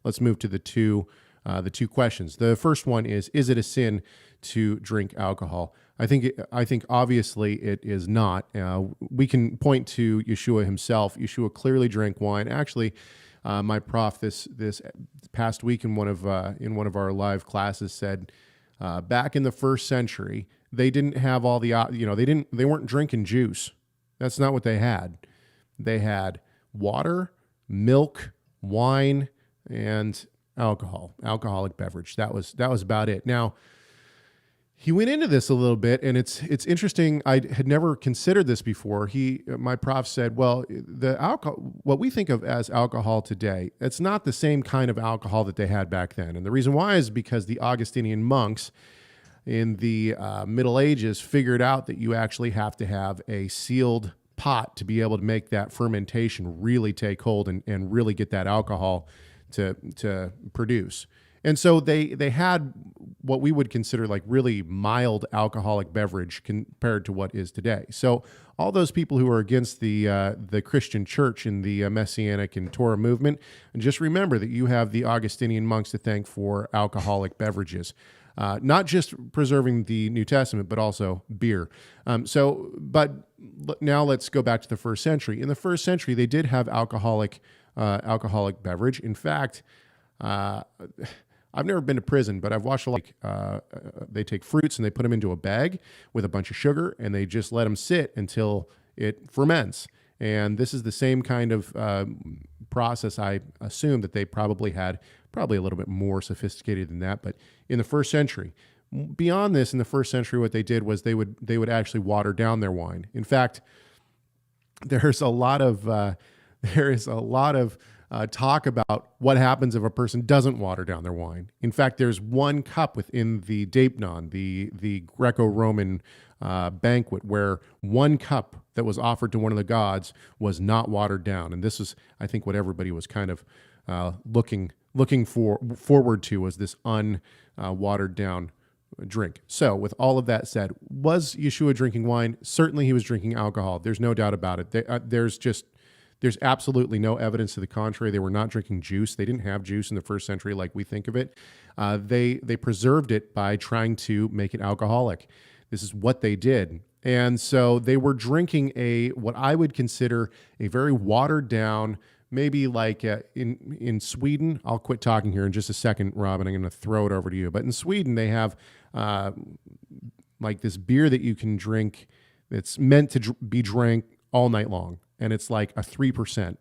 let's move to the two questions. The first one is it a sin to drink alcohol? I think obviously it is not. We can point to Yeshua himself. Yeshua clearly drank wine. Actually, my prof this past week in one of our live classes said back in the first century they didn't have all the they weren't drinking juice. That's not what they had. They had water, milk, wine, and alcoholic beverage. That was about it. Now, he went into this a little bit, and it's interesting. I had never considered this before. My prof said, well, what we think of as alcohol today, it's not the same kind of alcohol that they had back then. And the reason why is because the Augustinian monks in the Middle Ages figured out that you actually have to have a sealed pot to be able to make that fermentation really take hold and really get that alcohol to produce. And so they had what we would consider like really mild alcoholic beverage compared to what is today. So all those people who are against the Christian church in the Messianic and Torah movement, and just remember that you have the Augustinian monks to thank for alcoholic beverages. Not just preserving the New Testament, but also beer. But now let's go back to the first century. In the first century, they did have alcoholic beverage. In fact, I've never been to prison, but I've watched they take fruits and they put them into a bag with a bunch of sugar, and they just let them sit until it ferments. And this is the same kind of process I assume that they probably had, probably a little bit more sophisticated than that. But in the first century, beyond this, in the first century, what they did was they would actually water down their wine. In fact, there's a lot of talk about what happens if a person doesn't water down their wine. In fact, there's one cup within the Daipnon, the Greco-Roman banquet, where one cup that was offered to one of the gods was not watered down. And this is, I think, what everybody was kind of looking forward to, was this unwatered down drink. So with all of that said, was Yeshua drinking wine? Certainly he was drinking alcohol. There's no doubt about it. There's absolutely no evidence to the contrary. They were not drinking juice. They didn't have juice in the first century like we think of it. They preserved it by trying to make it alcoholic. This is what they did. And so they were drinking what I would consider a very watered down, maybe like in Sweden. I'll quit talking here in just a second, Rob, and I'm going to throw it over to you. But in Sweden, they have like this beer that you can drink that's meant to be drank all night long. And it's like a 3%. It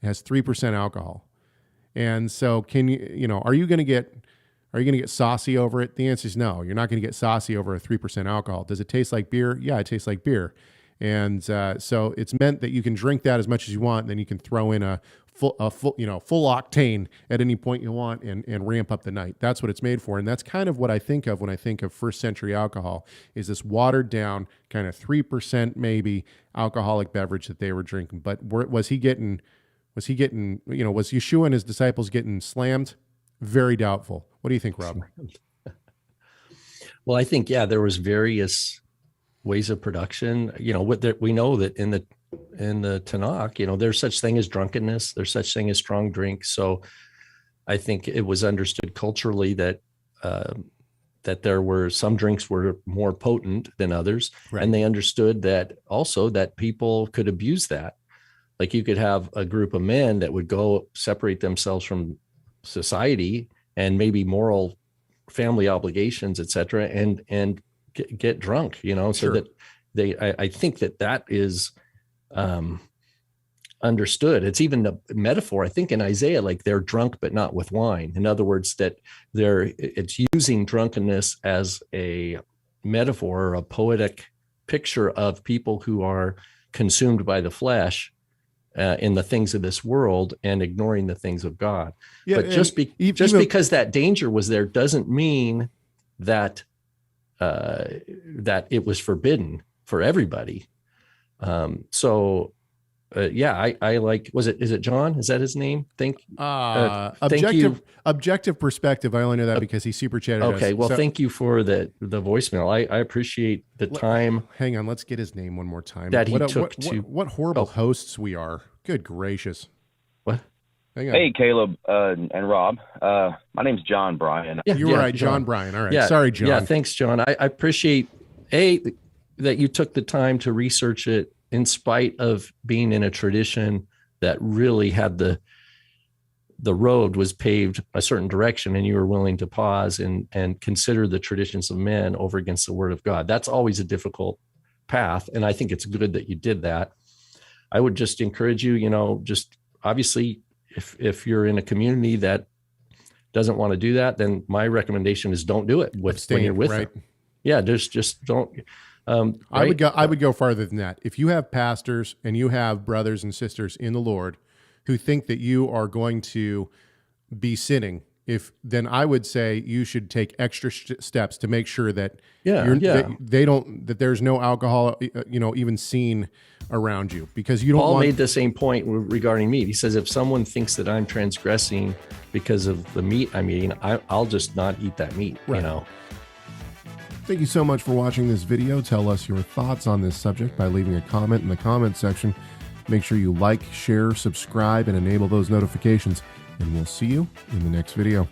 has 3% alcohol. And so are you going to get saucy over it? The answer is no. You're not going to get saucy over a 3% alcohol. Does it taste like beer? Yeah, it tastes like beer. And so it's meant that you can drink that as much as you want, and then you can throw in a full octane at any point you want and ramp up the night. That's what it's made for. And that's kind of what I think of when I think of first century alcohol, is this watered down kind of 3% maybe alcoholic beverage that they were drinking. But was Yeshua and his disciples getting slammed? Very doubtful. What do you think, Rob? Well, I think, there was various ways of production. We know that in the Tanakh, there's such thing as drunkenness, there's such thing as strong drink. So I think it was understood culturally that there were some drinks were more potent than others. Right. And they understood that also that people could abuse that. Like you could have a group of men that would go separate themselves from society and maybe moral family obligations, et cetera, and get drunk, so sure. That I think that is understood. It's even a metaphor, I think, in Isaiah, like they're drunk, but not with wine. In other words, that it's using drunkenness as a metaphor or a poetic picture of people who are consumed by the flesh in the things of this world and ignoring the things of God. Yeah, but just because that danger was there doesn't mean that that it was forbidden for everybody. I like, is it John? Is that his name? Thank you. Objective perspective. I only know that because he super chatted us. Okay. Well, thank you for the voicemail. I appreciate the time. Hang on. Let's get his name one more time. That what horrible hosts we are. Good gracious. What? Hang on. Hey, Caleb and Rob. My name's John Bryan. You were right, John Bryan. All right. Yeah, Sorry, John. Yeah, thanks, John. I appreciate, that you took the time to research it in spite of being in a tradition that really had the road was paved a certain direction, and you were willing to pause and consider the traditions of men over against the word of God. That's always a difficult path. And I think it's good that you did that. I would just encourage you, just obviously if you're in a community that doesn't want to do that, then my recommendation is don't do it when you're with them. Yeah. Just don't. Right? I would go farther than that. If you have pastors and you have brothers and sisters in the Lord who think that you are going to be sinning, then I would say you should take extra steps to make sure that that there's no alcohol, even seen around you, because you don't. Paul made the same point regarding meat. He says, if someone thinks that I'm transgressing because of the meat I'm eating, I'll just not eat that meat. Right. Thank you so much for watching this video. Tell us your thoughts on this subject by leaving a comment in the comment section. Make sure you like, share, subscribe, and enable those notifications. And we'll see you in the next video.